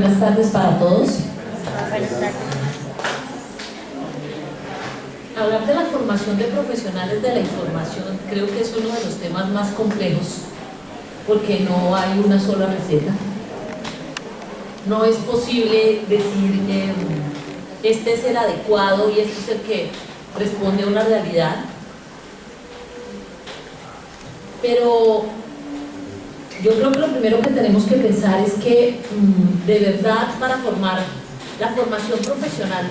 Buenas tardes para todos. Buenas tardes. Hablar de la formación de profesionales de la información creo que es uno de los temas más complejos porque no hay una sola receta. No es posible decir este es el adecuado y este es el que responde a una realidad. Pero yo creo que lo primero que tenemos que pensar es que de verdad para formar la formación profesional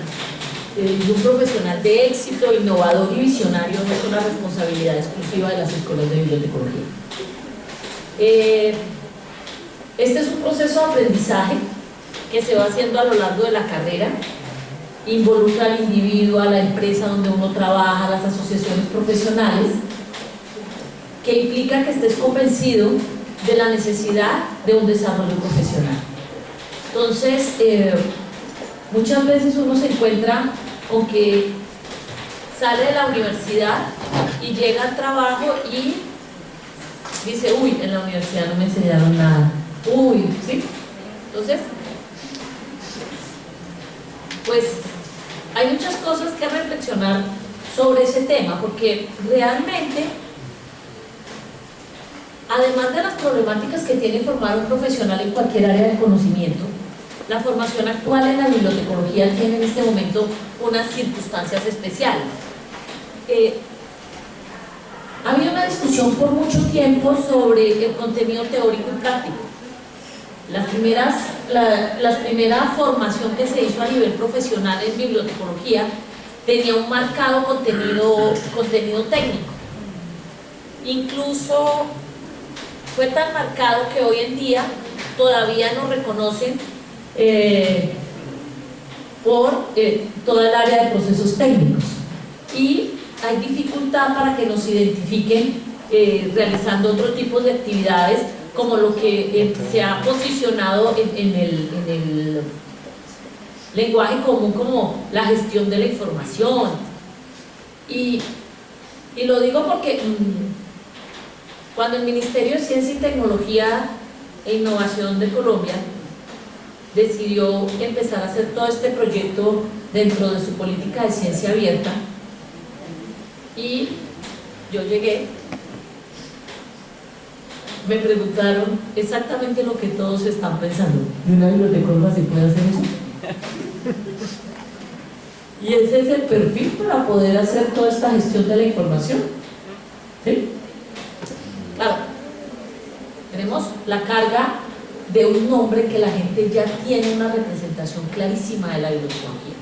de un profesional de éxito, innovador y visionario no es una responsabilidad exclusiva de las escuelas de bibliotecología. Este es un proceso de aprendizaje que se va haciendo a lo largo de la carrera, involucra al individuo, a la empresa donde uno trabaja, a las asociaciones profesionales, que implica que estés convencido de la necesidad de un desarrollo profesional. Entonces, muchas veces uno se encuentra con que sale de la universidad y llega al trabajo y dice, uy, en la universidad no me enseñaron nada, uy, ¿sí? Entonces, pues hay muchas cosas que reflexionar sobre ese tema, porque realmente, además de las problemáticas que tiene formar un profesional en cualquier área de conocimiento, la formación actual en la bibliotecología tiene en este momento unas circunstancias especiales. Ha habido una discusión por mucho tiempo sobre el contenido teórico y práctico. La primera formación que se hizo a nivel profesional en bibliotecología tenía un marcado contenido técnico. Incluso fue tan marcado que hoy en día todavía nos reconocen por toda el área de procesos técnicos y hay dificultad para que nos identifiquen realizando otro tipo de actividades como lo que se ha posicionado en el lenguaje común como la gestión de la información y lo digo porque cuando el Ministerio de Ciencia y Tecnología e Innovación de Colombia decidió empezar a hacer todo este proyecto dentro de su política de ciencia abierta y yo llegué, me preguntaron exactamente lo que todos están pensando. ¿Y una bibliotecóloga se puede hacer eso? Y ese es el perfil para poder hacer toda esta gestión de la información. ¿Sí? Claro, tenemos la carga de un nombre que la gente ya tiene una representación clarísima de la bibliotecología.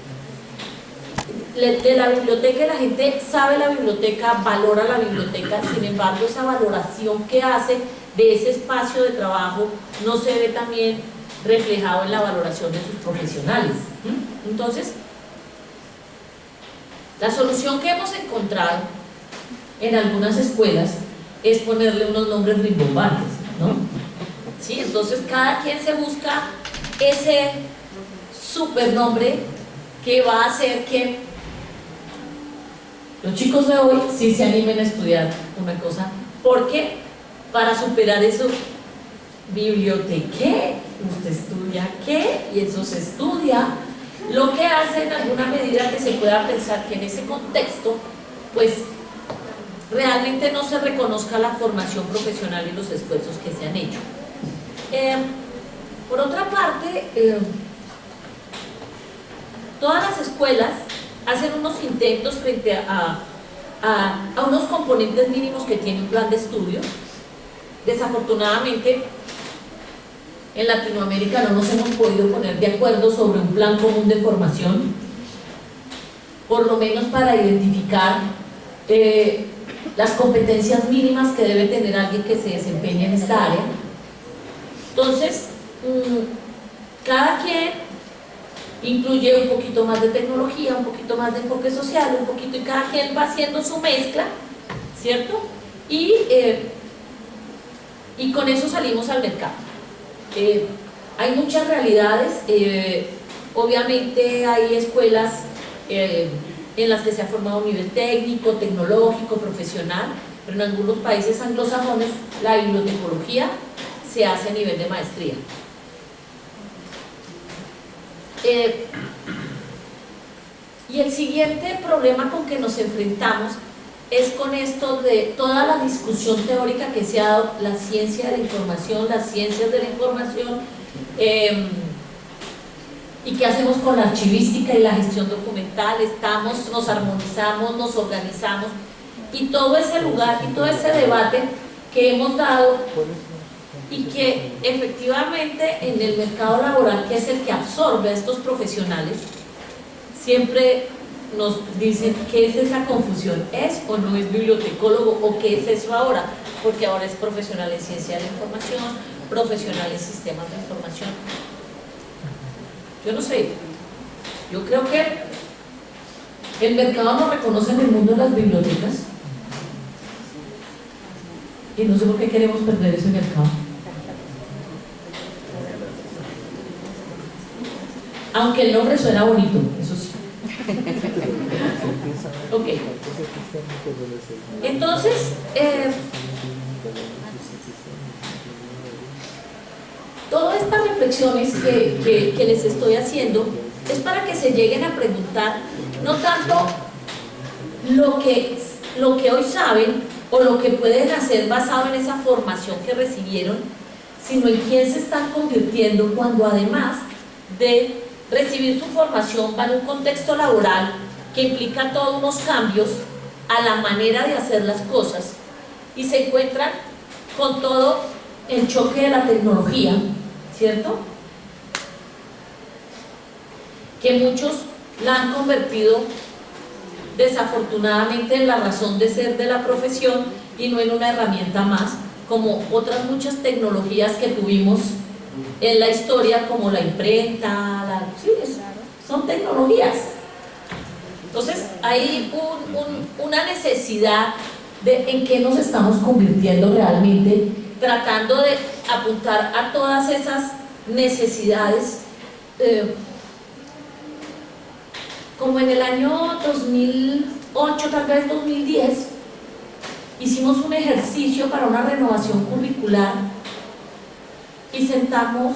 De la biblioteca la gente sabe la biblioteca, valora la biblioteca, sin embargo esa valoración que hace de ese espacio de trabajo no se ve también reflejado en la valoración de sus profesionales. Entonces, la solución que hemos encontrado en algunas escuelas es ponerle unos nombres rimbombantes, ¿no? ¿Sí? Entonces cada quien se busca ese supernombre que va a hacer que los chicos de hoy sí se animen a estudiar una cosa, porque para superar eso, bibliotequé, usted estudia qué, y eso se estudia, lo que hace en alguna medida que se pueda pensar que en ese contexto, pues realmente no se reconozca la formación profesional y los esfuerzos que se han hecho. Por otra parte, todas las escuelas hacen unos intentos frente a unos componentes mínimos que tiene un plan de estudio. Desafortunadamente, en Latinoamérica no nos hemos podido poner de acuerdo sobre un plan común de formación, por lo menos para identificar las competencias mínimas que debe tener alguien que se desempeñe en esta área. Entonces, cada quien incluye un poquito más de tecnología, un poquito más de enfoque social, un poquito, y cada quien va haciendo su mezcla, ¿cierto? Y con eso salimos al mercado. Hay muchas realidades, obviamente hay escuelas en las que se ha formado un nivel técnico, tecnológico, profesional, pero en algunos países anglosajones la bibliotecología se hace a nivel de maestría. Y el siguiente problema con que nos enfrentamos es con esto de toda la discusión teórica que se ha dado, la ciencia de la información, las ciencias de la información, y qué hacemos con la archivística y la gestión documental. Nos armonizamos, nos organizamos, y todo ese lugar y todo ese debate que hemos dado, y que efectivamente en el mercado laboral, que es el que absorbe a estos profesionales, siempre nos dicen qué es esa confusión, ¿es o no es bibliotecólogo, o qué es eso ahora? Porque ahora es profesional en ciencia de la información, profesional en sistemas de información. Yo no sé, yo creo que el mercado nos reconoce en el mundo de las bibliotecas, y no sé por qué queremos perder ese mercado. Aunque el nombre suena bonito, eso sí. Ok. Entonces, todas estas reflexiones que les estoy haciendo es para que se lleguen a preguntar no tanto lo que hoy saben o lo que pueden hacer basado en esa formación que recibieron, sino en quién se están convirtiendo cuando, además de recibir su formación, van a un contexto laboral que implica todos unos cambios a la manera de hacer las cosas, y se encuentran con todo el choque de la tecnología, ¿cierto? Que muchos la han convertido desafortunadamente en la razón de ser de la profesión y no en una herramienta más, como otras muchas tecnologías que tuvimos en la historia, como la imprenta, sí, son tecnologías. Entonces hay una necesidad de en qué nos estamos convirtiendo realmente, tratando de apuntar a todas esas necesidades. Como en el año 2008, tal vez 2010, hicimos un ejercicio para una renovación curricular y sentamos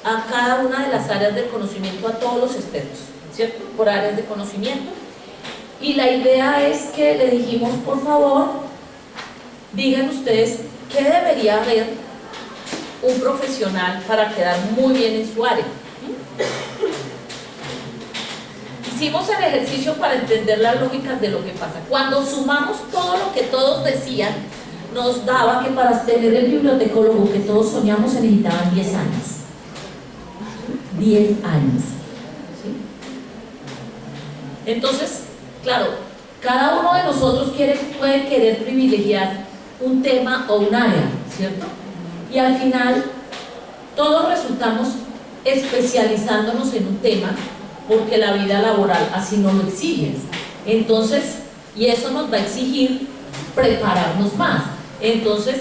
a cada una de las áreas del conocimiento, a todos los expertos, ¿cierto? Por áreas de conocimiento. Y la idea es que le dijimos, por favor, digan ustedes qué debería haber un profesional para quedar muy bien en su área. Hicimos el ejercicio para entender las lógicas de lo que pasa. Cuando sumamos todo lo que todos decían, nos daba que para tener el bibliotecólogo que todos soñamos se necesitaban 10 años. 10 años. ¿Sí? Entonces, claro, cada uno de nosotros puede querer privilegiar un tema o un área, ¿cierto? Y al final, todos resultamos especializándonos en un tema porque la vida laboral así no lo exige. Entonces, y eso nos va a exigir prepararnos más. Entonces,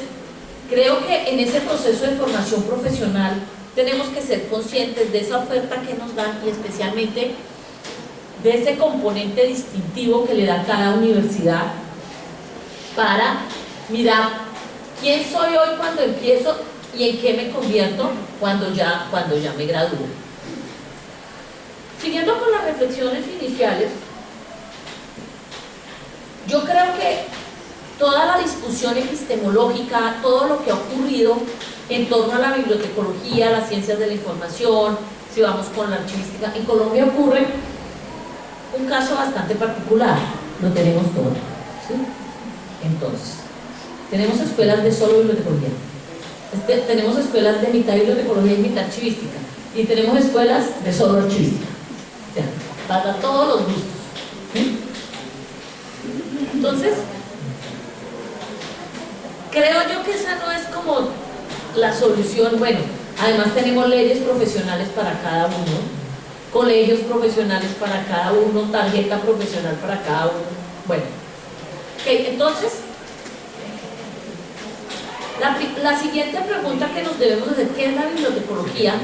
creo que en ese proceso de formación profesional tenemos que ser conscientes de esa oferta que nos dan, y especialmente de ese componente distintivo que le da cada universidad, para mirar quién soy hoy cuando empiezo y en qué me convierto cuando ya me gradúo. Siguiendo con las reflexiones iniciales, yo creo que toda la discusión epistemológica, todo lo que ha ocurrido en torno a la bibliotecología, las ciencias de la información, si vamos con la archivística, en Colombia ocurre un caso bastante particular, lo tenemos todo, ¿sí? Entonces, tenemos escuelas de solo bibliotecología, tenemos escuelas de mitad bibliotecología y mitad archivística, y tenemos escuelas de solo archivística, o sea, para todos los gustos, ¿sí? Entonces, creo yo que esa no es como la solución. Bueno, además tenemos leyes profesionales para cada uno, colegios profesionales para cada uno, tarjeta profesional para cada uno. Bueno, okay, entonces, la siguiente pregunta que nos debemos hacer: ¿qué es la bibliotecología?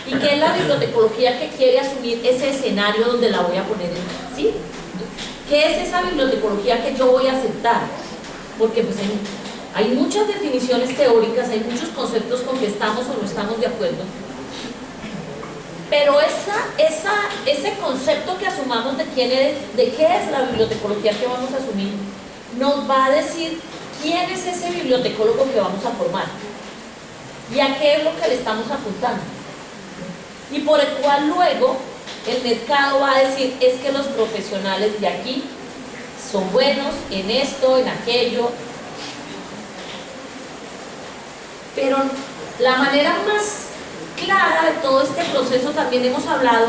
¿Y qué es la bibliotecología que quiere asumir ese escenario donde la voy a poner en, ¿sí? ¿Qué es esa bibliotecología que yo voy a aceptar? Porque pues hay muchas definiciones teóricas, hay muchos conceptos con que estamos o no estamos de acuerdo. Pero ese concepto que asumamos de qué es la bibliotecología que vamos a asumir, nos va a decir quién es ese bibliotecólogo que vamos a formar y a qué es lo que le estamos apuntando. Y por el cual luego el mercado va a decir, es que los profesionales de aquí son buenos en esto, en aquello. Pero la manera más clara de todo este proceso, también hemos hablado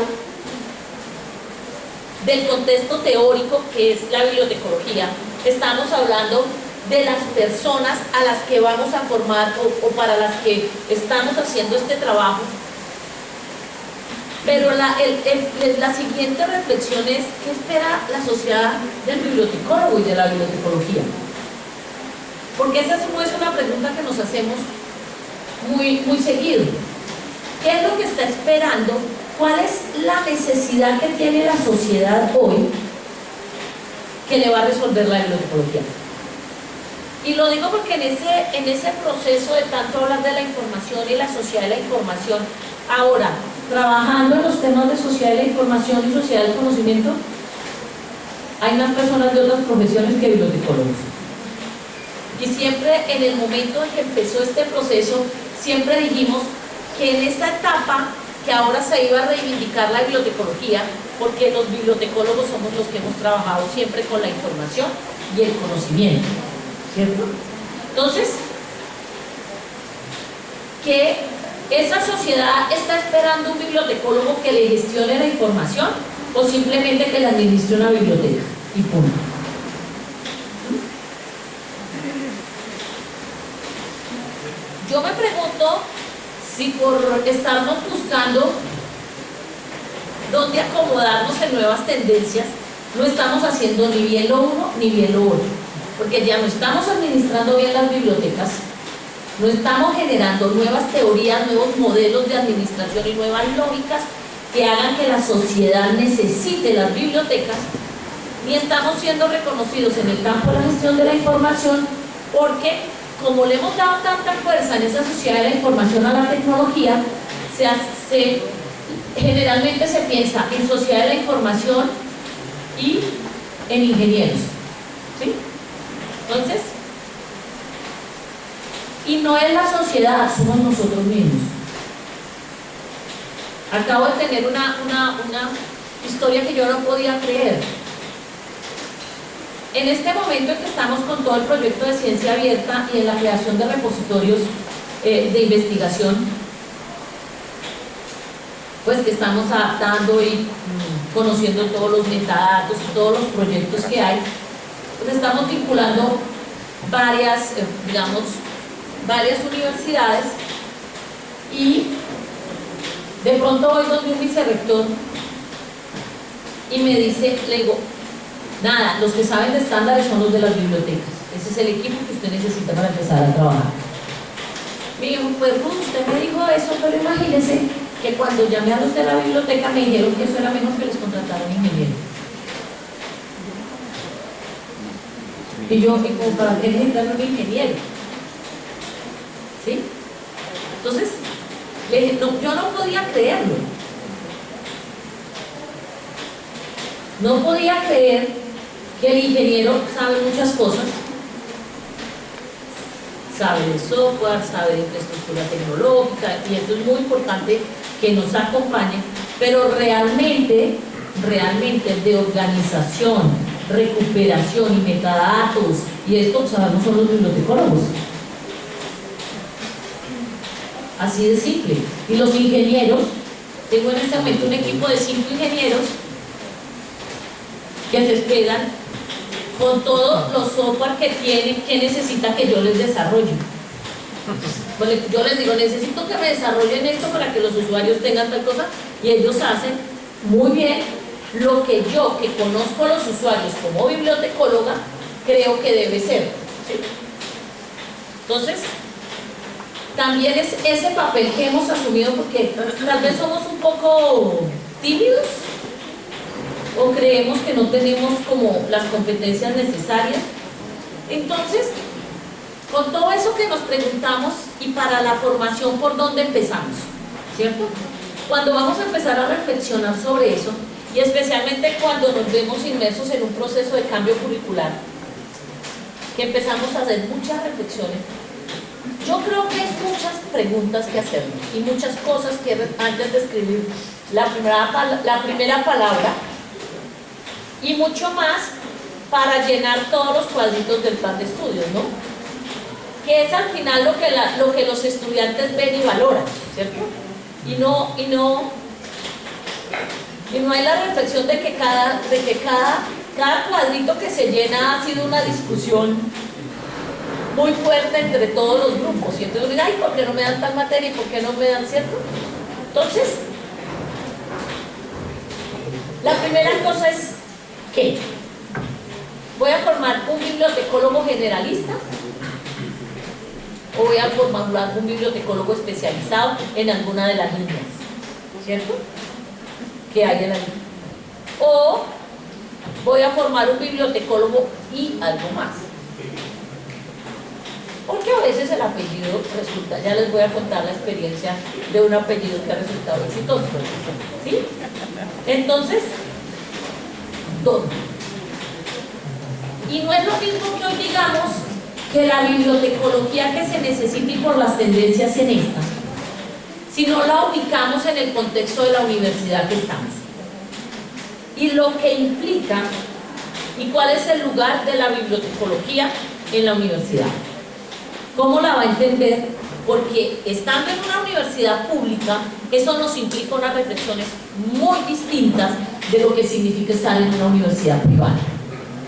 del contexto teórico que es la bibliotecología. Estamos hablando de las personas a las que vamos a formar o para las que estamos haciendo este trabajo. Pero la siguiente reflexión es: ¿qué espera la sociedad del bibliotecólogo y de la bibliotecología? Porque esa no es una pregunta que nos hacemos muy seguido. ¿Qué es lo que está esperando? ¿Cuál es la necesidad que tiene la sociedad hoy que le va a resolver la bibliotecología? Y lo digo porque en ese proceso de tanto hablar de la información y la sociedad de la información, ahora, trabajando en los temas de sociedad de la información y sociedad del conocimiento, hay más personas de otras profesiones que bibliotecólogos. Y siempre en el momento en que empezó este proceso, siempre dijimos que en esta etapa, que ahora se iba a reivindicar la bibliotecología, porque los bibliotecólogos somos los que hemos trabajado siempre con la información y el conocimiento, ¿cierto? Entonces, que esa sociedad está esperando un bibliotecólogo que le gestione la información o simplemente que le administre una biblioteca y punto. Yo me pregunto si por estarnos buscando dónde acomodarnos en nuevas tendencias, no estamos haciendo ni bien lo uno ni bien lo otro, porque ya no estamos administrando bien las bibliotecas, no estamos generando nuevas teorías, nuevos modelos de administración y nuevas lógicas que hagan que la sociedad necesite las bibliotecas, ni estamos siendo reconocidos en el campo de la gestión de la información, porque como le hemos dado tanta fuerza en esa sociedad de la información a la tecnología, generalmente se piensa en sociedad de la información y en ingenieros, ¿sí? Entonces, y no es la sociedad, somos nosotros mismos. Acabo de tener una historia que yo no podía creer. En este momento en que estamos con todo el proyecto de ciencia abierta y en la creación de repositorios de investigación, pues que estamos adaptando y conociendo todos los metadatos y todos los proyectos que hay, pues estamos vinculando varias universidades, y de pronto voy donde un vicerrector y me dice, le digo, nada, los que saben de estándares son los de las bibliotecas, ese es el equipo que usted necesita para empezar a trabajar. Me dijo, pues Ruth, usted me dijo eso, pero imagínese que cuando llamé a los de la biblioteca me dijeron que eso era mejor que les contratara un ingeniero. Y yo, ¿y como para qué necesitan un ingeniero? ¿Sí? Entonces, le dije, no, yo no podía creerlo. No podía creer que el ingeniero sabe muchas cosas, sabe de software, sabe de infraestructura tecnológica, y esto es muy importante que nos acompañe, pero realmente de organización, recuperación y metadatos, y esto sabemos son los bibliotecólogos. Así de simple. Y los ingenieros, tengo en este momento un equipo de 5 ingenieros que se esperan con todos los software que tienen, que necesitan que yo les desarrolle. Pues yo les digo, necesito que me desarrollen esto para que los usuarios tengan tal cosa, y ellos hacen muy bien lo que yo, que conozco a los usuarios como bibliotecóloga, creo que debe ser, ¿sí? Entonces, también es ese papel que hemos asumido, porque tal vez somos un poco tímidos o creemos que no tenemos como las competencias necesarias. Entonces, con todo eso que nos preguntamos, y para la formación, ¿por dónde empezamos? ¿Cierto? cuando vamos a empezar a reflexionar sobre eso, y especialmente cuando nos vemos inmersos en un proceso de cambio curricular, que empezamos a hacer muchas reflexiones, yo creo que hay muchas preguntas que hacernos y muchas cosas que antes de escribir la primera palabra y mucho más para llenar todos los cuadritos del plan de estudios, ¿no? Que es al final lo que los estudiantes ven y valoran, ¿cierto? Y no hay la reflexión de que cada cuadrito que se llena ha sido una discusión muy fuerte entre todos los grupos. Y entonces digo, ay, ¿por qué no me dan tal materia y por qué no me dan, cierto? Entonces, la primera cosa es ¿qué? ¿Voy a formar un bibliotecólogo generalista? ¿O voy a formar un bibliotecólogo especializado en alguna de las líneas? ¿Cierto? Que hay en la línea. O voy a formar un bibliotecólogo y algo más. Porque a veces el apellido resulta, ya les voy a contar la experiencia de un apellido que ha resultado exitoso, ¿sí? Entonces, ¿dónde? Y no es lo mismo que hoy digamos que la bibliotecología que se necesita y por las tendencias en esta, si no la ubicamos en el contexto de la universidad que estamos. Y lo que implica y cuál es el lugar de la bibliotecología en la universidad. ¿Cómo la va a entender? Porque estando en una universidad pública, eso nos implica unas reflexiones muy distintas de lo que significa estar en una universidad privada.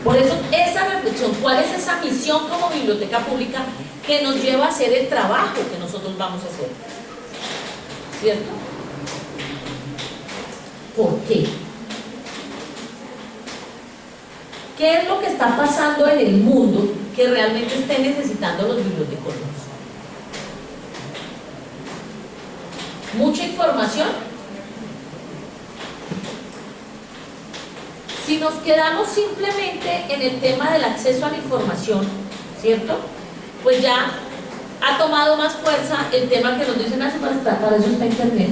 Por eso esa reflexión, ¿cuál es esa misión como biblioteca pública que nos lleva a hacer el trabajo que nosotros vamos a hacer? ¿Cierto? ¿Por qué? ¿Qué es lo que está pasando en el mundo que realmente estén necesitando los bibliotecólogos? ¿Mucha información? Si nos quedamos simplemente en el tema del acceso a la información, ¿cierto? Pues ya ha tomado más fuerza el tema que nos dicen, para eso está internet,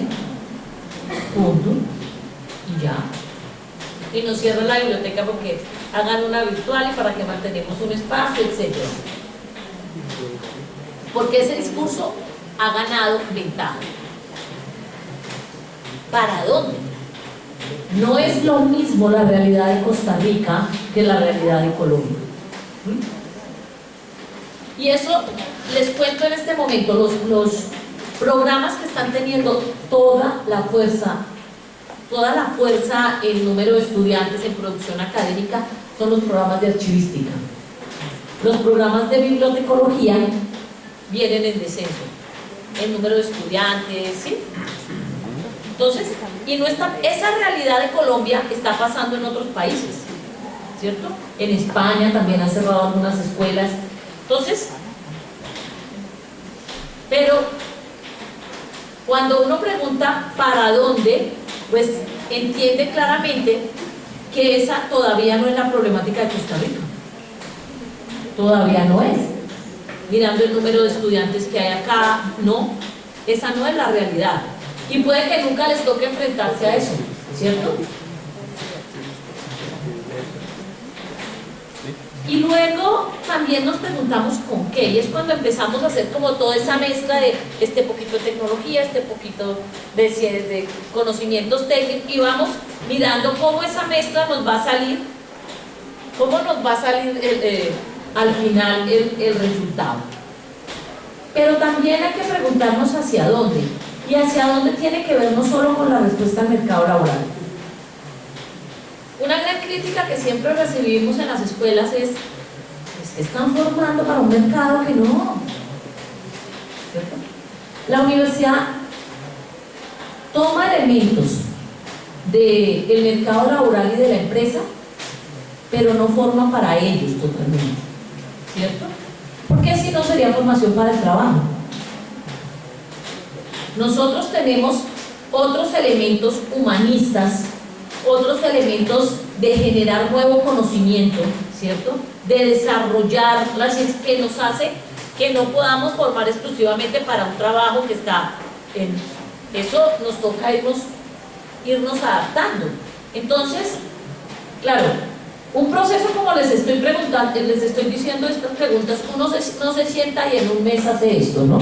punto, y ya. Y nos cierran la biblioteca porque hagan una virtual y para que mantenemos un espacio, etc. Porque ese discurso ha ganado ventaja. ¿Para dónde? No es lo mismo la realidad de Costa Rica que la realidad de Colombia. Y eso les cuento en este momento, los programas que están teniendo toda la fuerza en número de estudiantes en producción académica son los programas de archivística. Los programas de bibliotecología vienen en descenso en número de estudiantes, ¿sí? Entonces, esa realidad de Colombia está pasando en otros países, ¿cierto? En España también han cerrado algunas escuelas. Entonces, pero cuando uno pregunta ¿para dónde? Pues entiende claramente que esa todavía no es la problemática de Costa Rica. Todavía no es. Mirando el número de estudiantes que hay acá, no, esa no es la realidad. Y puede que nunca les toque enfrentarse a eso, ¿cierto? Y luego también nos preguntamos con qué, y es cuando empezamos a hacer como toda esa mezcla de este poquito de tecnología, este poquito de conocimientos técnicos, y vamos mirando cómo esa mezcla nos va a salir, cómo nos va a salir al final el resultado. Pero también hay que preguntarnos hacia dónde, y hacia dónde tiene que ver no solo con la respuesta al mercado laboral. Una gran crítica que siempre recibimos en las escuelas es que están formando para un mercado que no. ¿Cierto? La universidad toma elementos del mercado laboral y de la empresa, pero no forma para ellos totalmente, ¿cierto? Porque si no sería formación para el trabajo. Nosotros tenemos otros elementos humanistas, otros elementos de generar nuevo conocimiento, ¿cierto? De desarrollar la ciencia, que nos hace que no podamos formar exclusivamente para un trabajo que está eso nos toca irnos adaptando. Entonces, claro, un proceso como les estoy preguntando, les estoy diciendo estas preguntas, uno no se sienta y en un mes hace esto, ¿no?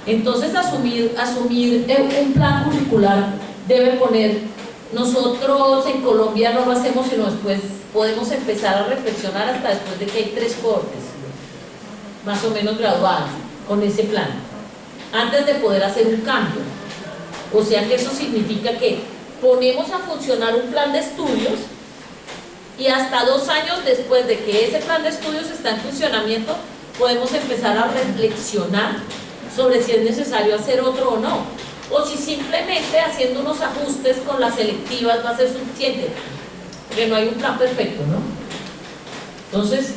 Entonces asumir un plan curricular debe poner, nosotros en Colombia no lo hacemos sino después podemos empezar a reflexionar hasta después de que hay 3 cohortes más o menos graduadas con ese plan, antes de poder hacer un cambio. O sea que eso significa que ponemos a funcionar un plan de estudios y hasta 2 años después de que ese plan de estudios está en funcionamiento podemos empezar a reflexionar sobre si es necesario hacer otro o no, o si simplemente haciendo unos ajustes con las selectivas va a ser suficiente, porque no hay un plan perfecto, ¿no? Entonces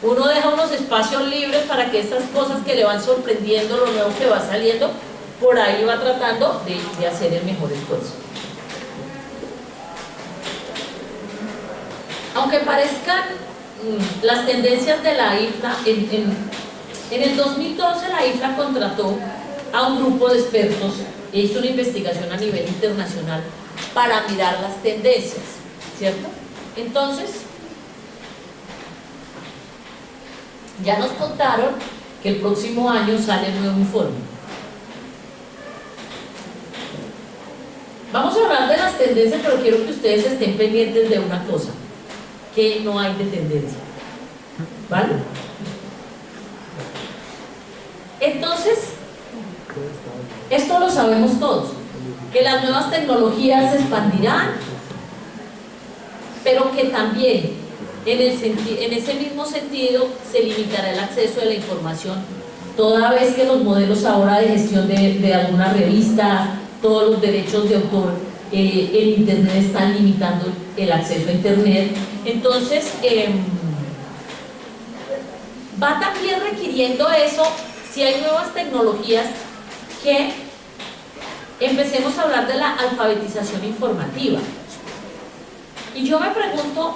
uno deja unos espacios libres para que esas cosas que le van sorprendiendo, lo nuevo que va saliendo, por ahí va tratando de hacer el mejor esfuerzo. Aunque parezcan las tendencias de la IFLA, en el 2012 la IFLA contrató a un grupo de expertos e hizo una investigación a nivel internacional para mirar las tendencias, ¿cierto? Entonces, ya nos contaron que el próximo año sale el nuevo informe. Vamos a hablar de las tendencias, pero quiero que ustedes estén pendientes de una cosa, que no hay de tendencia, ¿vale? Entonces, esto lo sabemos todos, que las nuevas tecnologías se expandirán, pero que también en ese mismo sentido se limitará el acceso a la información, toda vez que los modelos ahora de gestión de alguna revista, todos los derechos de autor en internet están limitando el acceso a internet. Entonces va también requiriendo eso, si hay nuevas tecnologías, que empecemos a hablar de la alfabetización informativa. Y yo me pregunto,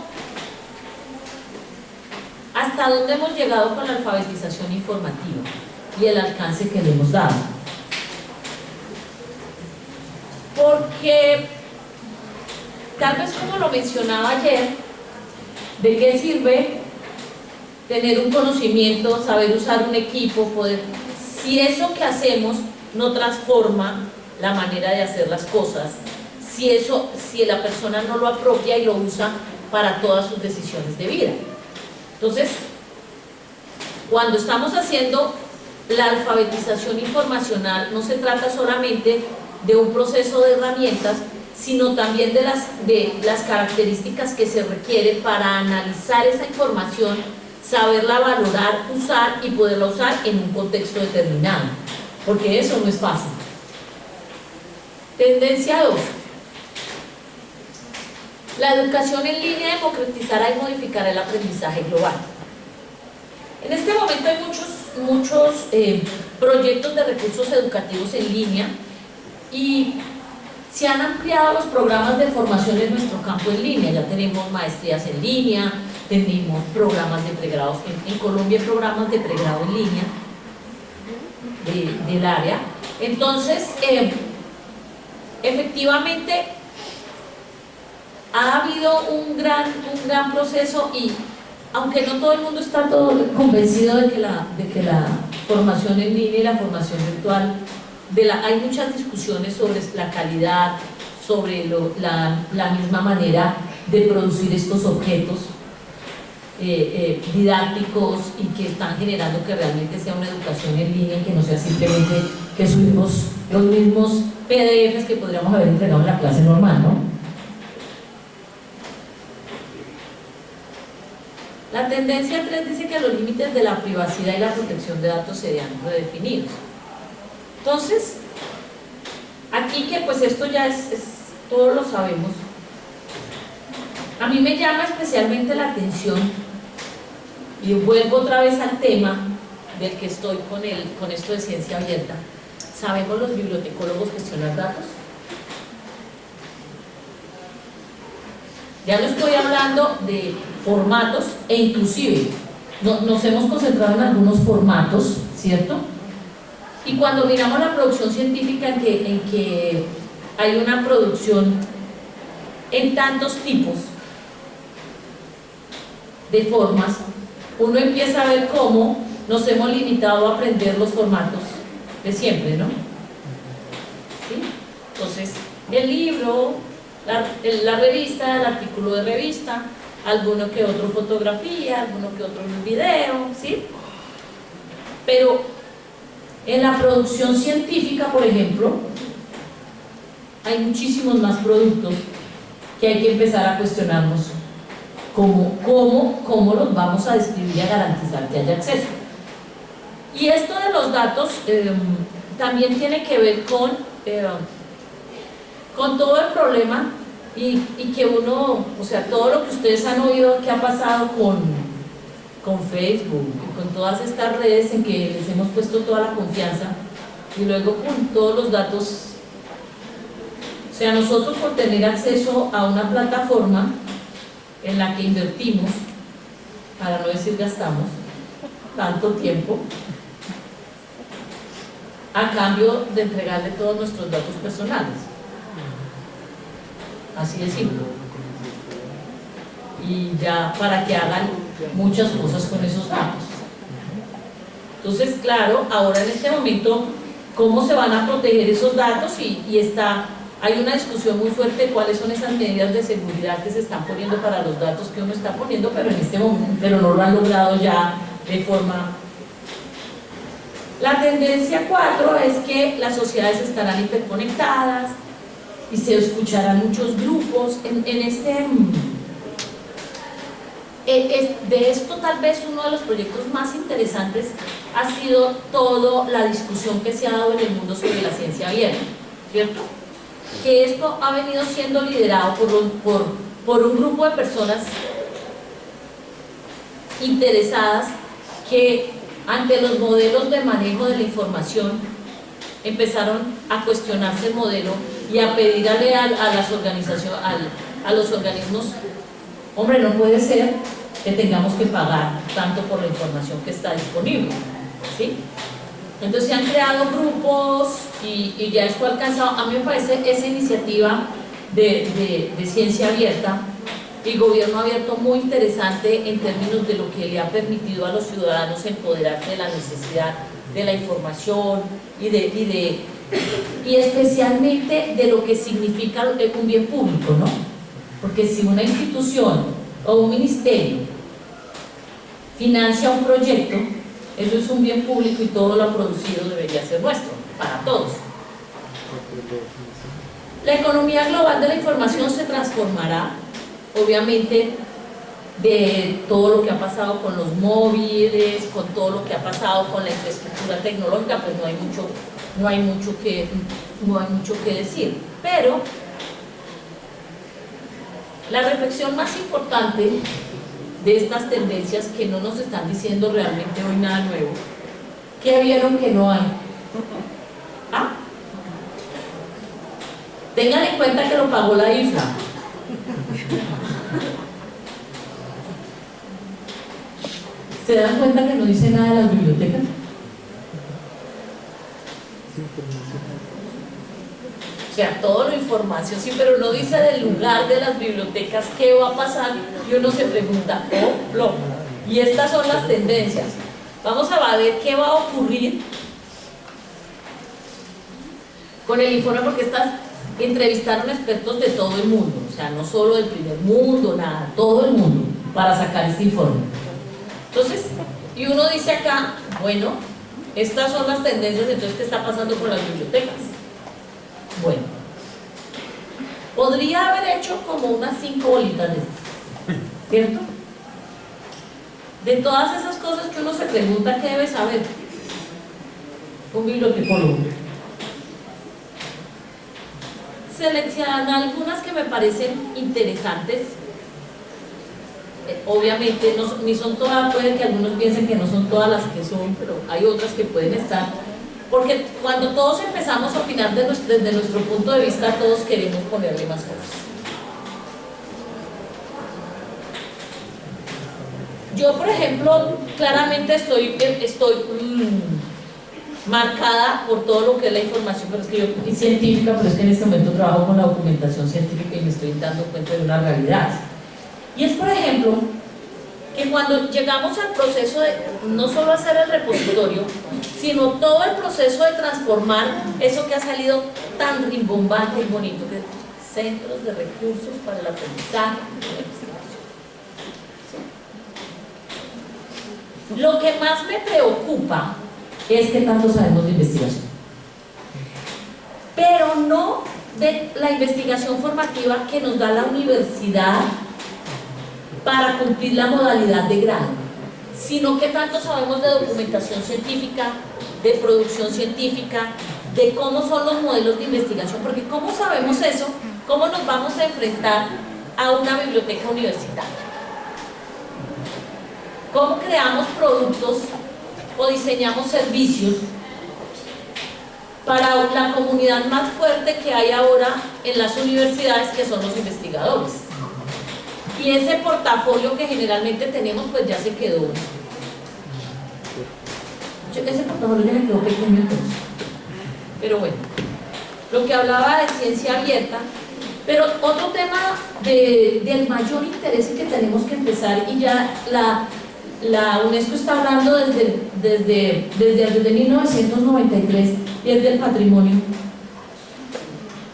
¿hasta dónde hemos llegado con la alfabetización informativa y el alcance que le hemos dado? Porque, tal vez como lo mencionaba ayer, ¿de qué sirve tener un conocimiento, saber usar un equipo, poder, si eso que hacemos no transforma la manera de hacer las cosas, si la persona no lo apropia y lo usa para todas sus decisiones de vida? Entonces, cuando estamos haciendo la alfabetización informacional, no se trata solamente de un proceso de herramientas, sino también de las características que se requieren para analizar esa información, saberla valorar, usar y poderla usar en un contexto determinado, porque eso no es fácil. Tendencia 2. La educación en línea democratizará y modificará el aprendizaje global. En este momento hay muchos proyectos de recursos educativos en línea y se han ampliado los programas de formación en nuestro campo en línea. Ya tenemos maestrías en línea, tenemos programas de pregrado, en Colombia programas de pregrado en línea del área. Entonces, efectivamente ha habido un gran proceso, y aunque no todo el mundo está convencido de que la formación en línea y la formación virtual, hay muchas discusiones sobre la calidad, sobre la misma manera de producir estos objetos didácticos, y que están generando que realmente sea una educación en línea y que no sea simplemente que subimos los mismos PDFs que podríamos haber entregado en la clase normal, ¿no? La tendencia 3 dice que los límites de la privacidad y la protección de datos serían redefinidos. Entonces, aquí que pues esto ya todos lo sabemos, a mí me llama especialmente la atención, y vuelvo otra vez al tema del que estoy con esto de ciencia abierta. ¿Sabemos los bibliotecólogos gestionar datos? Ya no estoy hablando de formatos, e inclusive nos hemos concentrado en algunos formatos, ¿cierto? Y cuando miramos la producción científica en que hay una producción en tantos tipos de formas, uno empieza a ver cómo nos hemos limitado a aprender los formatos de siempre, ¿no? ¿Sí? Entonces, el libro, la revista, el artículo de revista, alguno que otro fotografía, alguno que otro video, ¿sí? Pero en la producción científica, por ejemplo, hay muchísimos más productos que hay que empezar a cuestionarnos cómo los vamos a describir y a garantizar que haya acceso. Y esto de los datos también tiene que ver con todo el problema y que uno, o sea, todo lo que ustedes han oído que ha pasado con Facebook, con todas estas redes en que les hemos puesto toda la confianza y luego con todos los datos. O sea, nosotros por tener acceso a una plataforma en la que invertimos, para no decir gastamos, tanto tiempo, a cambio de entregarle todos nuestros datos personales. Así de simple. Y ya para que hagan muchas cosas con esos datos. Entonces, claro, ahora en este momento, ¿cómo se van a proteger esos datos? Hay una discusión muy fuerte de cuáles son esas medidas de seguridad que se están poniendo para los datos que uno está poniendo, pero en este momento, pero no lo han logrado ya de forma. La tendencia 4 es que las sociedades estarán interconectadas y se escucharán muchos grupos. De esto tal vez uno de los proyectos más interesantes ha sido toda la discusión que se ha dado en el mundo sobre la ciencia abierta, ¿cierto? Que esto ha venido siendo liderado por un grupo de personas interesadas que ante los modelos de manejo de la información empezaron a cuestionarse el modelo y a pedirle a las organizaciones, a los organismos, hombre, no puede ser que tengamos que pagar tanto por la información que está disponible, ¿sí? Entonces se han creado grupos y ya esto ha alcanzado, a mí me parece esa iniciativa de ciencia abierta y gobierno abierto muy interesante en términos de lo que le ha permitido a los ciudadanos empoderarse de la necesidad de la información y especialmente de lo que significa un bien público, ¿no? Porque si una institución o un ministerio financia un proyecto, eso es un bien público y todo lo producido debería ser nuestro, para todos. La economía global de la información se transformará, obviamente, de todo lo que ha pasado con los móviles, con todo lo que ha pasado con la infraestructura tecnológica, pues no hay mucho que decir. Pero la reflexión más importante de estas tendencias que no nos están diciendo realmente hoy nada nuevo, ¿qué vieron que no hay? ¿Ah? Tengan en cuenta que lo pagó la IFRA. ¿Se dan cuenta que no dice nada de las bibliotecas? O sea, todo lo información, sí, pero no dice del lugar de las bibliotecas, qué va a pasar, y uno se pregunta, oh, y estas son las tendencias. Vamos a ver qué va a ocurrir con el informe, porque entrevistaron expertos de todo el mundo, o sea, no solo del primer mundo, nada, todo el mundo, para sacar este informe. Entonces, y uno dice acá, bueno, estas son las tendencias, entonces, ¿qué está pasando con las bibliotecas? Bueno, podría haber hecho como unas 5 bolitas de estas, ¿cierto? De todas esas cosas que uno se pregunta, ¿qué debe saber un bibliotecólogo? Seleccionan algunas que me parecen interesantes. Obviamente ni son todas, puede que algunos piensen que no son todas las que son, pero hay otras que pueden estar, porque cuando todos empezamos a opinar desde nuestro punto de vista, todos queremos ponerle más cosas. Yo, por ejemplo, claramente estoy marcada por todo lo que es la información, pero es que yo soy científica, pero es que en este momento trabajo con la documentación científica y me estoy dando cuenta de una realidad. Y es, por ejemplo, que cuando llegamos al proceso de no solo hacer el repositorio, sino todo el proceso de transformar eso que ha salido tan rimbombante y bonito, que es centros de recursos para el aprendizaje y la investigación. ¿Sí? Lo que más me preocupa es que tanto sabemos de investigación, pero no de la investigación formativa que nos da la universidad para cumplir la modalidad de grado, sino que tanto sabemos de documentación científica, de producción científica, de cómo son los modelos de investigación, porque ¿cómo sabemos eso? ¿Cómo nos vamos a enfrentar a una biblioteca universitaria? ¿Cómo creamos productos o diseñamos servicios para la comunidad más fuerte que hay ahora en las universidades, que son los investigadores? Y ese portafolio que generalmente tenemos, pues ya se quedó. Ese portafolio ya me quedó pequeño entonces. Pero bueno, lo que hablaba de ciencia abierta, pero otro tema del mayor interés que tenemos que empezar, y ya la UNESCO está hablando desde 1993, y es del patrimonio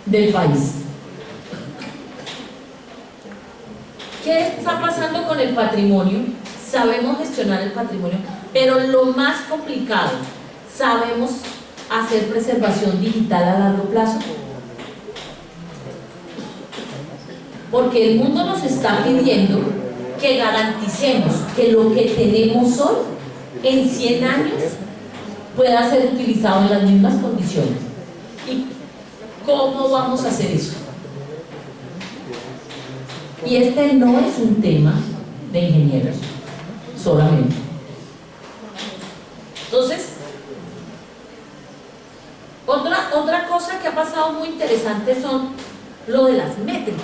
del país. ¿Qué está pasando con el patrimonio? Sabemos gestionar el patrimonio, pero lo más complicado, ¿sabemos hacer preservación digital a largo plazo? Porque el mundo nos está pidiendo que garanticemos que lo que tenemos hoy, en 100 años, pueda ser utilizado en las mismas condiciones. ¿Y cómo vamos a hacer eso? Y este no es un tema de ingenieros solamente. Entonces, otra cosa que ha pasado muy interesante son lo de las métricas.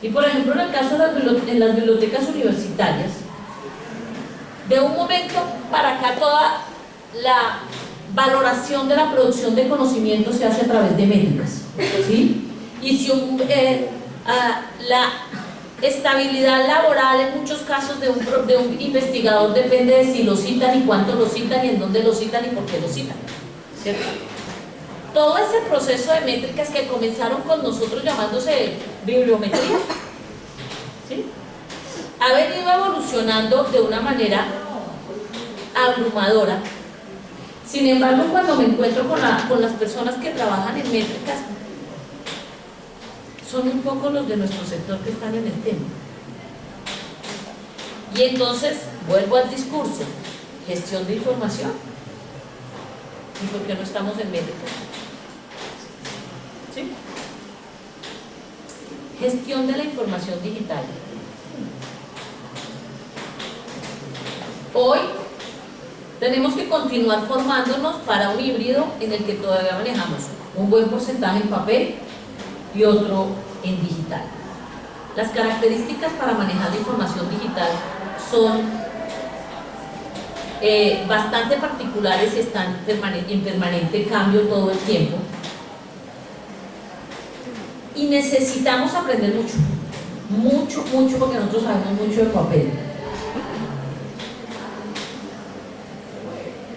Y por ejemplo, en el caso de las bibliotecas universitarias, de un momento para acá toda la valoración de la producción de conocimiento se hace a través de métricas, ¿sí? Y si la estabilidad laboral en muchos casos de un investigador depende de si lo citan y cuánto lo citan y en dónde lo citan y por qué lo citan, ¿cierto? Todo ese proceso de métricas que comenzaron con nosotros llamándose bibliometría, ¿sí?, ha venido evolucionando de una manera abrumadora. Sin embargo, cuando me encuentro con las personas que trabajan en métricas, son un poco los de nuestro sector que están en el tema. Y entonces, vuelvo al discurso, gestión de información. ¿Y por qué no estamos en métricas? ¿Sí? Gestión de la información digital. Hoy tenemos que continuar formándonos para un híbrido en el que todavía manejamos un buen porcentaje en papel y otro en digital. Las características para manejar la información digital son bastante particulares y están en permanente cambio todo el tiempo. Y necesitamos aprender mucho, porque nosotros sabemos mucho de papel.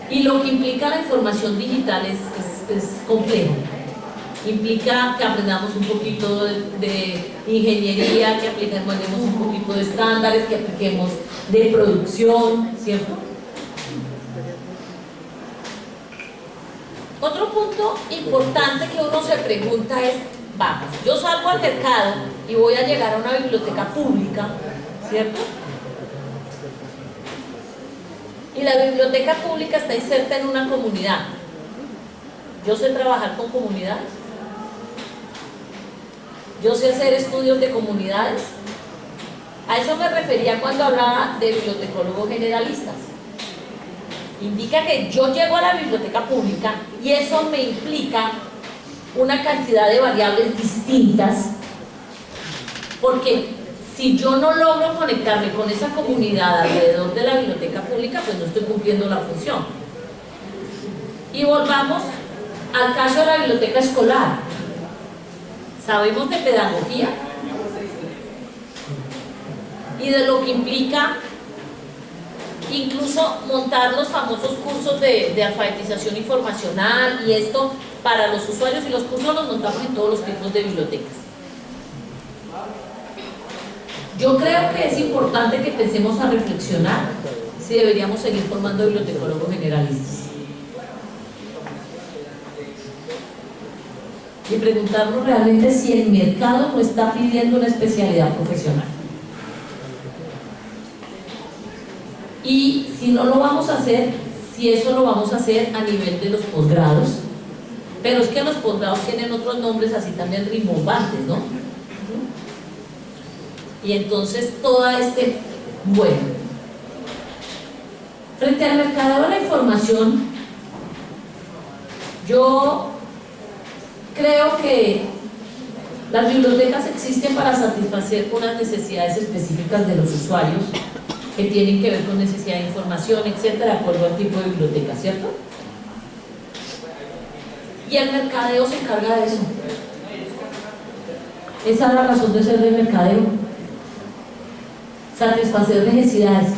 Y lo que implica la información digital es complejo. Implica que aprendamos un poquito de ingeniería, que apliquemos un poquito de estándares, que apliquemos de producción, ¿cierto? Otro punto importante que uno se pregunta es, vamos, yo salgo al mercado y voy a llegar a una biblioteca pública, ¿cierto? Y la biblioteca pública está inserta en una comunidad. Yo sé trabajar con comunidades. Yo sé hacer estudios de comunidades. A eso me refería cuando hablaba de bibliotecólogos generalistas. Indica que yo llego a la biblioteca pública y eso me implica una cantidad de variables distintas, porque si yo no logro conectarme con esa comunidad alrededor de la biblioteca pública, pues no estoy cumpliendo la función. Y volvamos al caso de la biblioteca escolar. Sabemos de pedagogía y de lo que implica incluso montar los famosos cursos de alfabetización informacional, y esto para los usuarios, y los cursos los montamos en todos los tipos de bibliotecas. Yo creo que es importante que empecemos a reflexionar si deberíamos seguir formando bibliotecólogos generalistas y preguntarnos realmente si el mercado no está pidiendo una especialidad profesional. Y si no lo vamos a hacer, si eso lo vamos a hacer a nivel de los posgrados, pero es que los posgrados tienen otros nombres así también rimbombantes, ¿no? Y entonces bueno, frente al mercadeo de la información, yo creo que las bibliotecas existen para satisfacer unas necesidades específicas de los usuarios que tienen que ver con necesidad de información, etcétera, de acuerdo al tipo de biblioteca, ¿cierto? Y el mercadeo se encarga de eso. Esa es la razón de ser del mercadeo: satisfacer necesidades.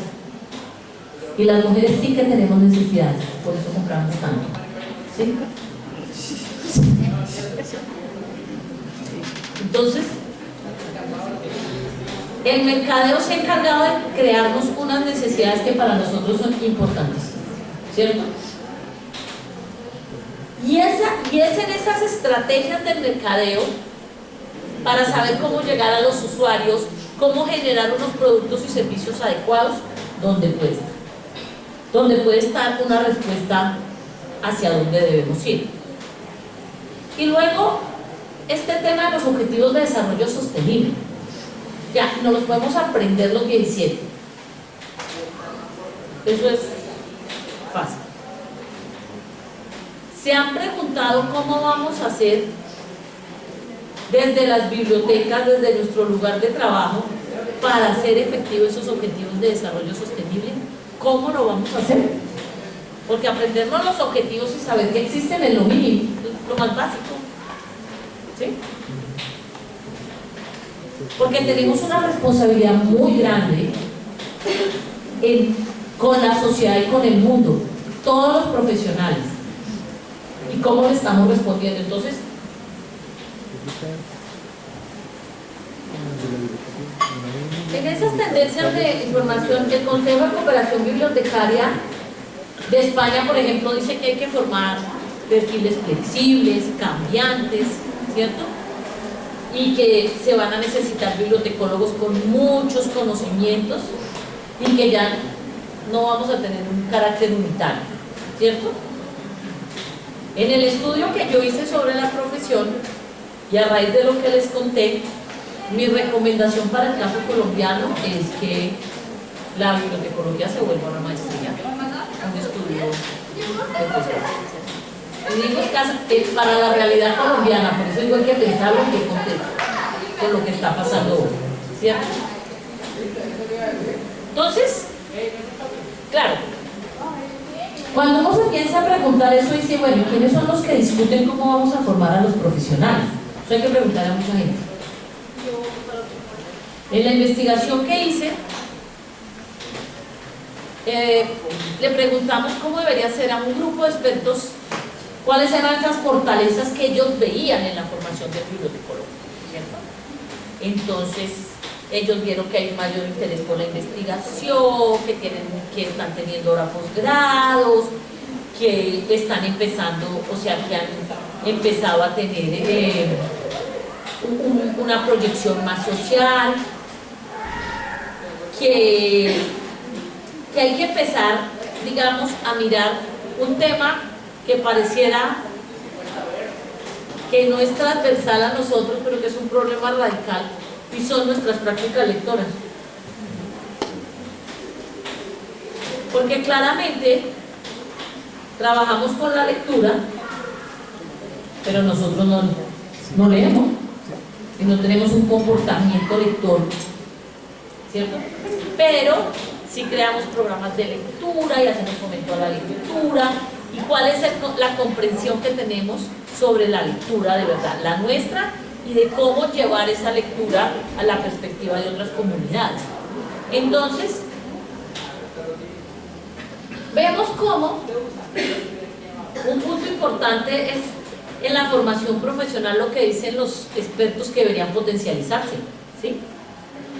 Y las mujeres sí que tenemos necesidades, por eso compramos tanto, ¿sí? Entonces, el mercadeo se ha encargado de crearnos unas necesidades que para nosotros son importantes, ¿cierto? Y es en esas estrategias del mercadeo, para saber cómo llegar a los usuarios, cómo generar unos productos y servicios adecuados, donde puede estar una respuesta hacia dónde debemos ir. Y luego, este tema de los objetivos de desarrollo sostenible. Ya, nos los podemos aprender los 17. Eso es fácil. ¿Se han preguntado cómo vamos a hacer desde las bibliotecas, desde nuestro lugar de trabajo, para hacer efectivos esos objetivos de desarrollo sostenible? ¿Cómo lo vamos a hacer? Porque aprendernos los objetivos y saber que existen es lo mínimo, lo más básico, ¿sí? Porque tenemos una responsabilidad muy grande con la sociedad y con el mundo, todos los profesionales, y cómo le estamos respondiendo. Entonces, en esas tendencias de información, el Consejo de Cooperación Bibliotecaria de España, por ejemplo, dice que hay que formar perfiles flexibles, cambiantes, ¿cierto? Y que se van a necesitar bibliotecólogos con muchos conocimientos y que ya no vamos a tener un carácter unitario, ¿cierto? En el estudio que yo hice sobre la profesión, y a raíz de lo que les conté, mi recomendación para el caso colombiano es que la bibliotecología se vuelva una maestría, un estudio de posgrado. Y digo para la realidad colombiana, por eso digo hay que pensarlo en qué contexto, con lo que está pasando hoy, ¿cierto? Entonces, claro, cuando uno se piensa preguntar eso, dice, bueno, ¿quiénes son los que discuten cómo vamos a formar a los profesionales? Eso hay que preguntar a mucha gente. En la investigación que hice, le preguntamos cómo debería ser a un grupo de expertos cuáles eran esas fortalezas que ellos veían en la formación del bibliotecólogo, ¿cierto? Entonces, ellos vieron que hay un mayor interés por la investigación, que están teniendo ahora posgrados, que están empezando, o sea, que han empezado a tener una proyección más social, que hay que empezar, digamos, a mirar un tema que pareciera que no es transversal a nosotros, pero que es un problema radical, y son nuestras prácticas lectoras. Porque claramente trabajamos con la lectura, pero nosotros no leemos y no tenemos un comportamiento lector, ¿cierto? Pero sí creamos programas de lectura y hacemos fomento a la lectura y cuál es la comprensión que tenemos sobre la lectura de verdad, la nuestra, y de cómo llevar esa lectura a la perspectiva de otras comunidades. Entonces, vemos cómo un punto importante es en la formación profesional lo que dicen los expertos que deberían potencializarse, ¿sí?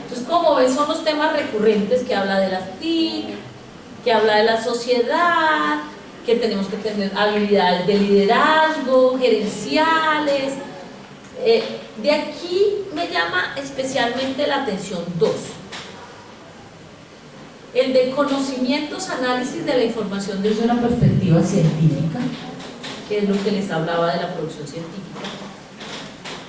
Entonces, como ven, son los temas recurrentes que habla de las TIC, que habla de la sociedad, que tenemos que tener habilidades de liderazgo, gerenciales. De aquí me llama especialmente la atención dos. El de conocimientos, análisis de la información desde una perspectiva científica, que es lo que les hablaba de la producción científica,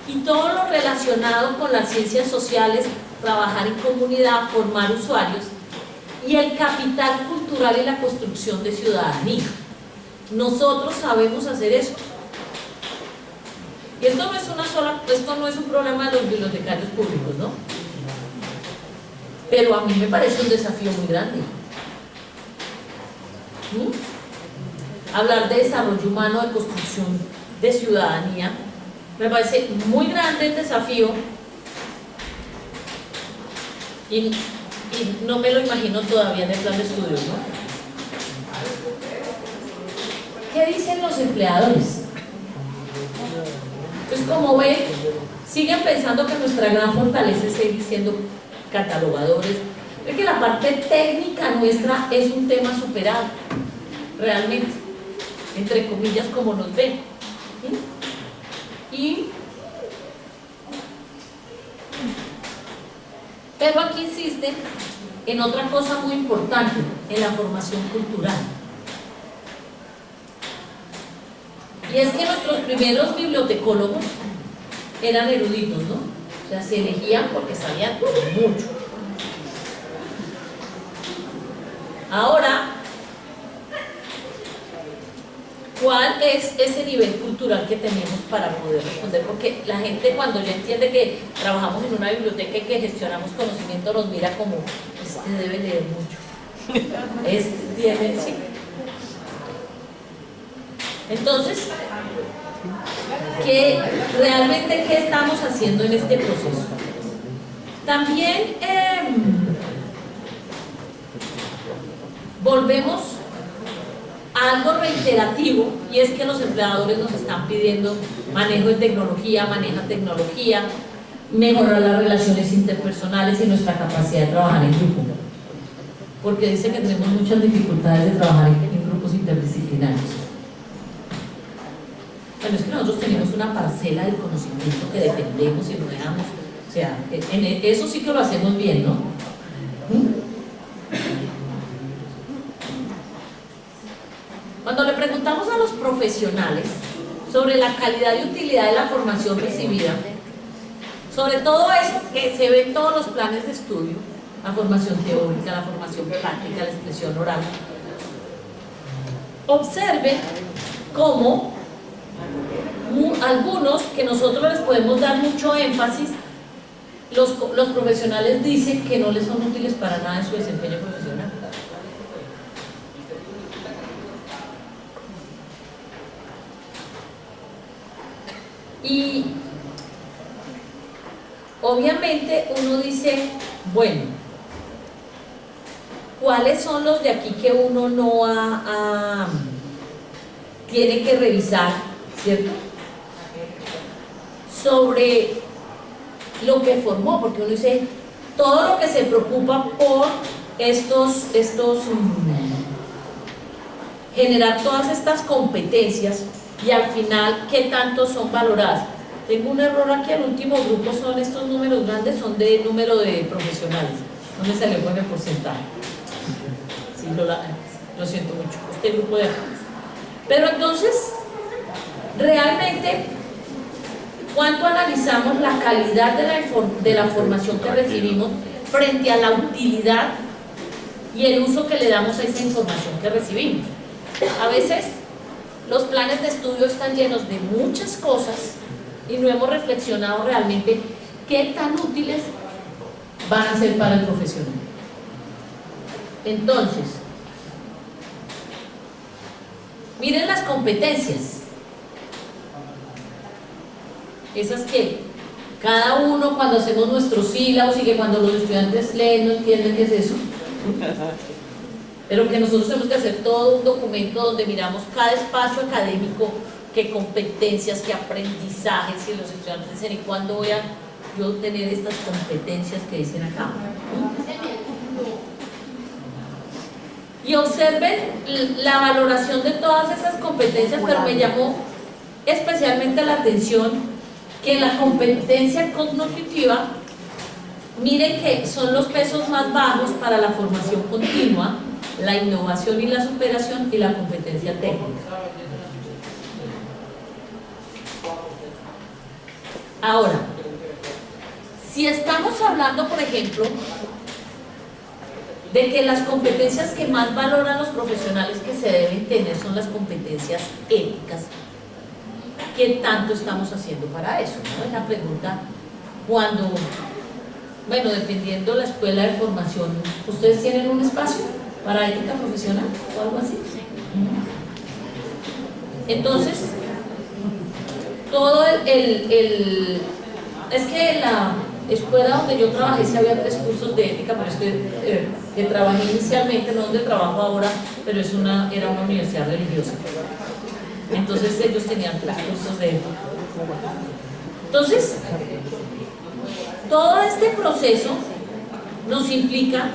y todo lo relacionado con las ciencias sociales, trabajar en comunidad, formar usuarios, y el capital cultural y la construcción de ciudadanía. Nosotros sabemos hacer eso. Y esto no es un problema de los bibliotecarios públicos, ¿no? Pero a mí me parece un desafío muy grande. Hablar de desarrollo humano, de construcción de ciudadanía, me parece muy grande el desafío, y no me lo imagino todavía en el plan de estudios, ¿no? ¿Qué dicen los empleadores? Pues como ven, siguen pensando que nuestra gran fortaleza es seguir siendo catalogadores. Es que la parte técnica nuestra es un tema superado, realmente, entre comillas, como nos ven. Pero aquí insisten en otra cosa muy importante, en la formación cultural. Y es que nuestros primeros bibliotecólogos eran eruditos, ¿no? O sea, se elegían porque sabían mucho. Ahora, ¿cuál es ese nivel cultural que tenemos para poder responder? Porque la gente, cuando ya entiende que trabajamos en una biblioteca y que gestionamos conocimiento, nos mira como, este debe leer mucho, este tiene, sí. Entonces, realmente qué estamos haciendo en este proceso? También volvemos a algo reiterativo, y es que los empleadores nos están pidiendo manejo de tecnología, maneja tecnología, mejorar las relaciones interpersonales y nuestra capacidad de trabajar en grupo, porque dice que tenemos muchas dificultades de trabajar en grupos interdisciplinarios. Bueno, es que nosotros tenemos una parcela del conocimiento que defendemos y no dejamos, o sea, eso sí que lo hacemos bien, ¿no? Cuando le preguntamos a los profesionales sobre la calidad y utilidad de la formación recibida, sobre todo eso que se ve en todos los planes de estudio, la formación teórica, la formación práctica, la expresión oral, observen cómo algunos que nosotros les podemos dar mucho énfasis, los profesionales dicen que no les son útiles para nada en su desempeño profesional. Y obviamente uno dice, bueno, ¿cuáles son los de aquí que uno no tiene que revisar, ¿cierto? Sobre lo que formó, porque uno dice, todo lo que se preocupa por generar todas estas competencias, y al final, ¿qué tanto son valoradas? Tengo un error aquí, el último grupo son estos números grandes, son de número de profesionales, no me salió con el porcentaje. Sí, lo siento mucho, este grupo de acá. Pero entonces, realmente, ¿cuánto analizamos la calidad de la formación que recibimos frente a la utilidad y el uso que le damos a esa información que recibimos? A veces los planes de estudio están llenos de muchas cosas y no hemos reflexionado realmente qué tan útiles van a ser para el profesional. Entonces, Miren las competencias. Esas que cada uno cuando hacemos nuestros sílabos y que cuando los estudiantes leen no entienden qué es eso. Pero que nosotros tenemos que hacer todo un documento donde miramos cada espacio académico, qué competencias, qué aprendizajes, y los estudiantes dicen, ¿y cuándo voy a yo tener estas competencias que dicen acá? Y observen la valoración de todas esas competencias, pero me llamó especialmente la atención que la competencia cognitiva, miren que son los pesos más bajos para la formación continua, la innovación y la superación, y la competencia técnica. Ahora, si estamos hablando, por ejemplo, de que las competencias que más valoran los profesionales que se deben tener son las competencias éticas, ¿qué tanto estamos haciendo para eso? ¿No? Es la pregunta cuando, bueno, dependiendo de la escuela de formación, ¿ustedes tienen un espacio para ética profesional o algo así? Entonces, todo es que en la escuela donde yo trabajé sí había 3 cursos de ética, pero es que trabajé inicialmente, no donde trabajo ahora, pero era una universidad religiosa. Entonces ellos tenían 3 cursos de ética. Entonces, todo este proceso nos implica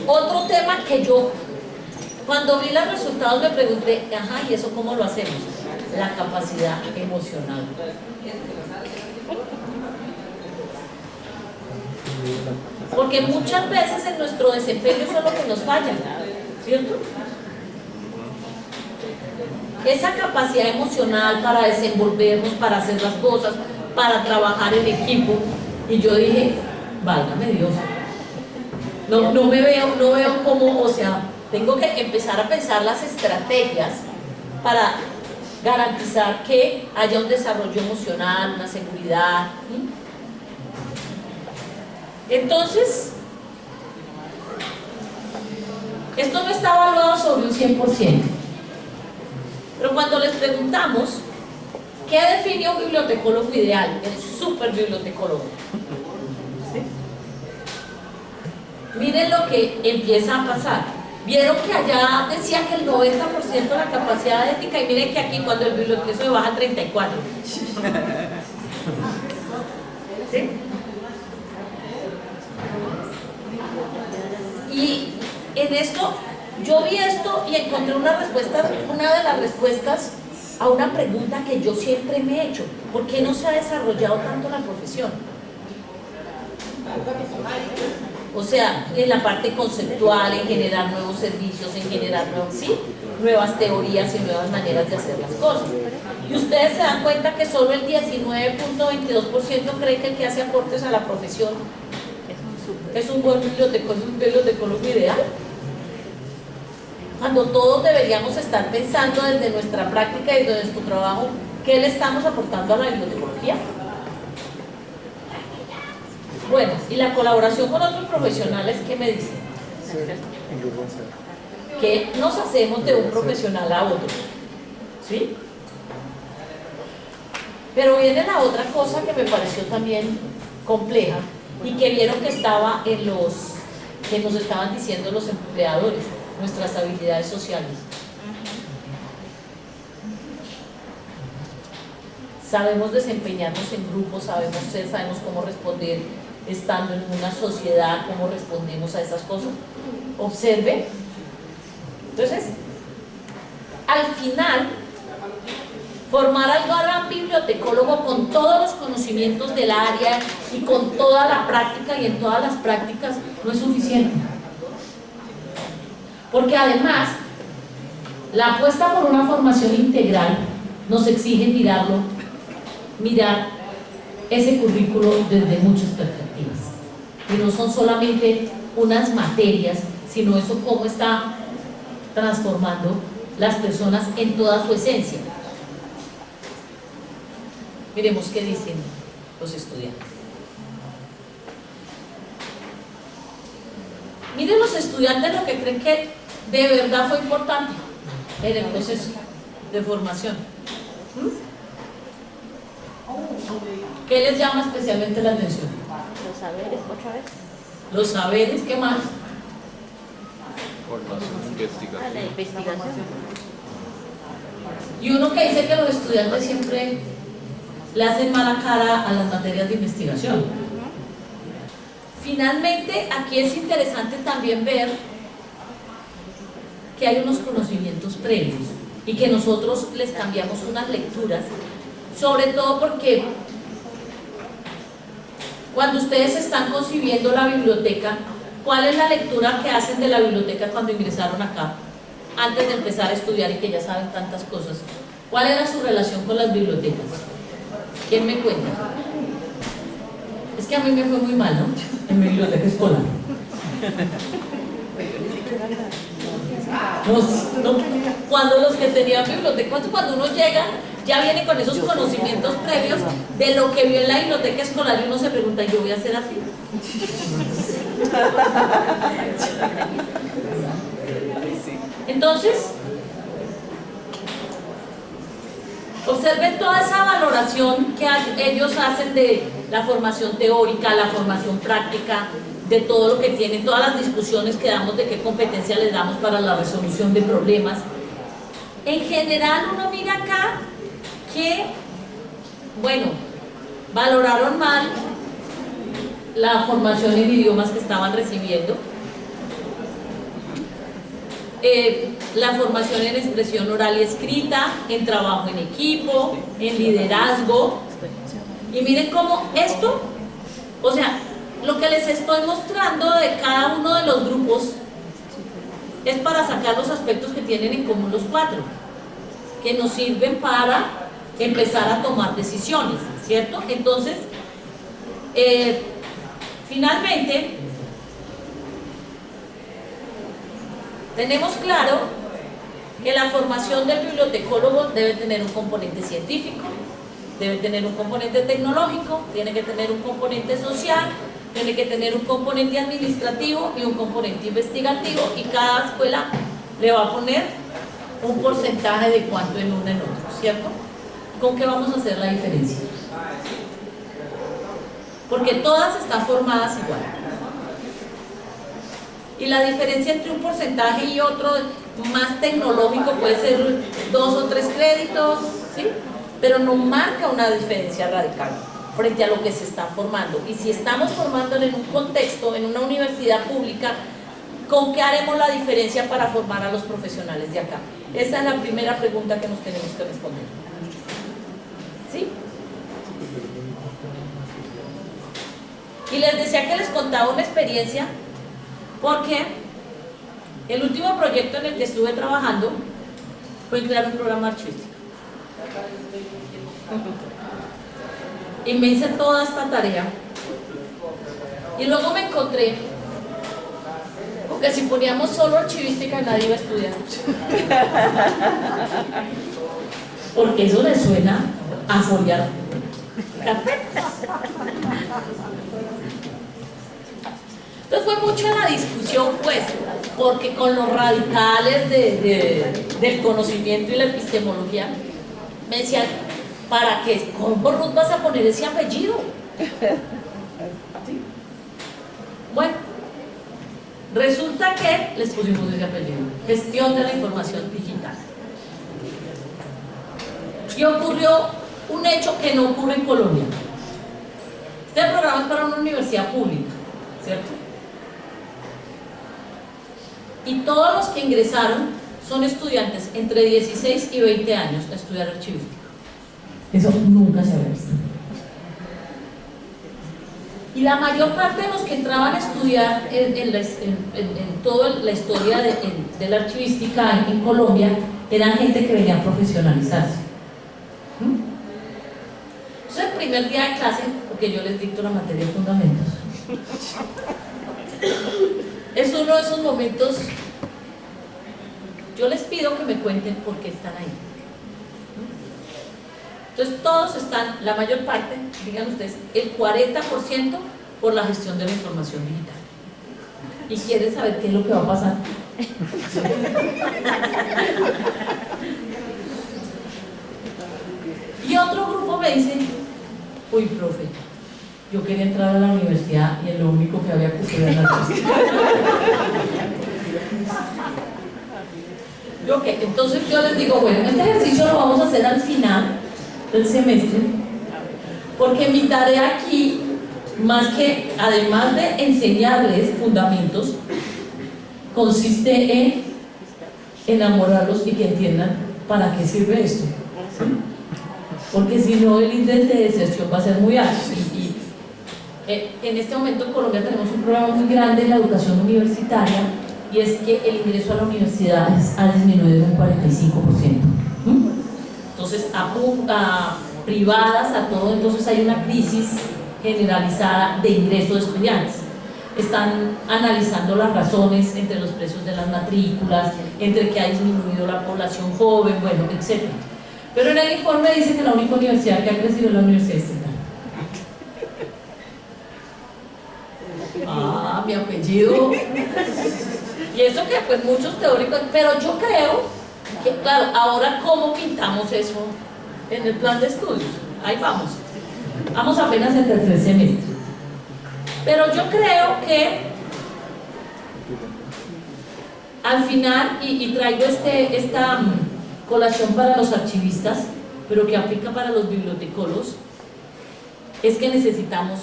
otro tema que yo, cuando vi los resultados me pregunté, ajá, ¿y eso cómo lo hacemos? La capacidad emocional. Porque muchas veces en nuestro desempeño eso es lo que nos falla, ¿cierto? Esa capacidad emocional para desenvolvernos, para hacer las cosas, para trabajar en equipo. Y yo dije, válgame Dios, no veo cómo, o sea, tengo que empezar a pensar las estrategias para garantizar que haya un desarrollo emocional, una seguridad. Entonces, esto no está evaluado sobre un 100%, pero cuando les preguntamos ¿qué define un bibliotecólogo ideal? El super bibliotecólogo. ¿Sí? Miren lo que empieza a pasar. Vieron que allá decía que el 90% de la capacidad ética, y miren que aquí cuando el bibliotecólogo se baja a 34. ¿Sí? Y en esto, yo vi esto y encontré una de las respuestas a una pregunta que yo siempre me he hecho: ¿por qué no se ha desarrollado tanto la profesión? O sea, en la parte conceptual, en generar nuevos servicios, en generar nuevas teorías y nuevas maneras de hacer las cosas. Y ustedes se dan cuenta que solo el 19.22% cree que el que hace aportes a la profesión es un buen bibliotecólogo ideal. Cuando todos deberíamos estar pensando desde nuestra práctica y desde nuestro trabajo, ¿qué le estamos aportando a la bibliotecología? Bueno, y la colaboración con otros profesionales, ¿qué me dicen? ¿Qué nos hacemos de un profesional a otro? ¿Sí? Pero viene la otra cosa que me pareció también compleja y que vieron que estaba en que nos estaban diciendo los empleadores: nuestras habilidades sociales. Sabemos desempeñarnos en grupos, sabemos cómo responder estando en una sociedad, cómo respondemos a esas cosas. Observe. Entonces, al final, formar al gran bibliotecólogo con todos los conocimientos del área y con toda la práctica y en todas las prácticas no es suficiente. Porque además, la apuesta por una formación integral nos exige mirar ese currículo desde muchas perspectivas. Y no son solamente unas materias, sino eso cómo está transformando las personas en toda su esencia. Miremos qué dicen los estudiantes. Miren los estudiantes lo que creen que de verdad fue importante. en el proceso de formación. ¿Qué les llama especialmente la atención? Los saberes, otra vez. Los saberes, ¿qué más? Formación, investigación. La investigación. Y uno que dice que los estudiantes siempre le hacen mala cara a las materias de investigación. Finalmente, aquí es interesante también ver que hay unos conocimientos previos y que nosotros les cambiamos unas lecturas, sobre todo porque cuando ustedes están concibiendo la biblioteca, ¿cuál es la lectura que hacen de la biblioteca cuando ingresaron acá? Antes de empezar a estudiar y que ya saben tantas cosas. ¿Cuál era su relación con las bibliotecas? ¿Quién me cuenta? Es que a mí me fue muy mal, ¿no? En mi biblioteca escolar. Cuando los que tenían biblioteca, cuando uno llega, ya viene con esos conocimientos previos de lo que vio en la biblioteca escolar y uno se pregunta, ¿yo voy a hacer así? Entonces, observen toda esa valoración que ellos hacen de la formación teórica, la formación práctica, de todo lo que tienen, todas las discusiones que damos de qué competencia les damos para la resolución de problemas. En general uno mira acá que, bueno, valoraron mal la formación en idiomas que estaban recibiendo, la formación en expresión oral y escrita, en trabajo en equipo, en liderazgo. Y miren cómo esto, o sea, lo que les estoy mostrando de cada uno de los grupos es para sacar los aspectos que tienen en común los cuatro, que nos sirven para empezar a tomar decisiones, ¿cierto? Entonces, finalmente, tenemos claro que la formación del bibliotecólogo debe tener un componente científico, debe tener un componente tecnológico, tiene que tener un componente social, tiene que tener un componente administrativo y un componente investigativo, y cada escuela le va a poner un porcentaje de cuánto en uno en otro, ¿cierto? ¿Con qué vamos a hacer la diferencia? Porque todas están formadas igual. Y la diferencia entre un porcentaje y otro más tecnológico puede ser 2 o 3 créditos, ¿sí? Pero no marca una diferencia radical frente a lo que se está formando. Y si estamos formando en un contexto, en una universidad pública, ¿con qué haremos la diferencia para formar a los profesionales de acá? Esa es la primera pregunta que nos tenemos que responder. ¿Sí? Y les decía que les contaba una experiencia, porque el último proyecto en el que estuve trabajando fue crear un programa archivístico. Y me hice toda esta tarea. Y luego me encontré con que si poníamos solo archivística nadie iba a estudiar. Porque eso le suena a follar carpetas. Entonces fue mucho la discusión, pues, porque con los radicales del conocimiento y la epistemología me decían, ¿para qué? ¿Cómo Ruth vas a poner ese apellido? ¿Sí? Bueno, resulta que les pusimos ese apellido, Gestión de la Información Digital. Y ocurrió un hecho que no ocurre en Colombia. Este programa es para una universidad pública, ¿cierto? Y todos los que ingresaron son estudiantes entre 16 y 20 años a estudiar archivística. Eso nunca se había visto. Y la mayor parte de los que entraban a estudiar en toda la historia de la archivística en Colombia eran gente que venía a profesionalizarse. Entonces, el primer día de clase, porque yo les dicto la materia de fundamentos, es uno de esos momentos. Yo les pido que me cuenten por qué están ahí. Entonces todos están, la mayor parte, digan ustedes, el 40% por la gestión de la información digital. y quiere saber qué es lo que va a pasar. Y otro grupo me dice, uy, profe, yo quería entrar a la universidad y es lo único que había ocurrido en la universidad. Ok, entonces yo les digo, bueno, este ejercicio lo vamos a hacer al final del semestre, porque mi tarea aquí, más que, además de enseñarles fundamentos, consiste en enamorarlos y que entiendan para qué sirve esto. Porque si no, el índice de deserción va a ser muy alto. En este momento en Colombia tenemos un problema muy grande en la educación universitaria, y es que el ingreso a la universidad ha disminuido un 45%. Entonces, a privadas, a todo, entonces hay una crisis generalizada de ingreso de estudiantes. Están analizando las razones entre los precios de las matrículas, entre que ha disminuido la población joven, bueno, etc. Pero en el informe dice que la única universidad que ha crecido es la Universidad Estatal. Ah, mi apellido. Y eso que pues muchos teóricos, pero yo creo que, claro, ahora ¿cómo pintamos eso en el plan de estudios? Ahí vamos. Vamos apenas en el tercer semestre. Pero yo creo que al final, y traigo esta colación para los archivistas, pero que aplica para los bibliotecólogos, es que necesitamos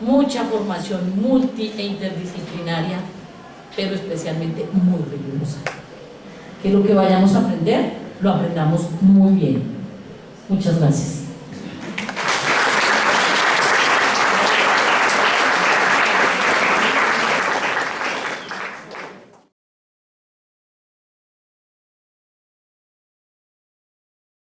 mucha formación multi e interdisciplinaria, pero especialmente muy rigurosa. Que lo que vayamos a aprender, lo aprendamos muy bien. Muchas gracias.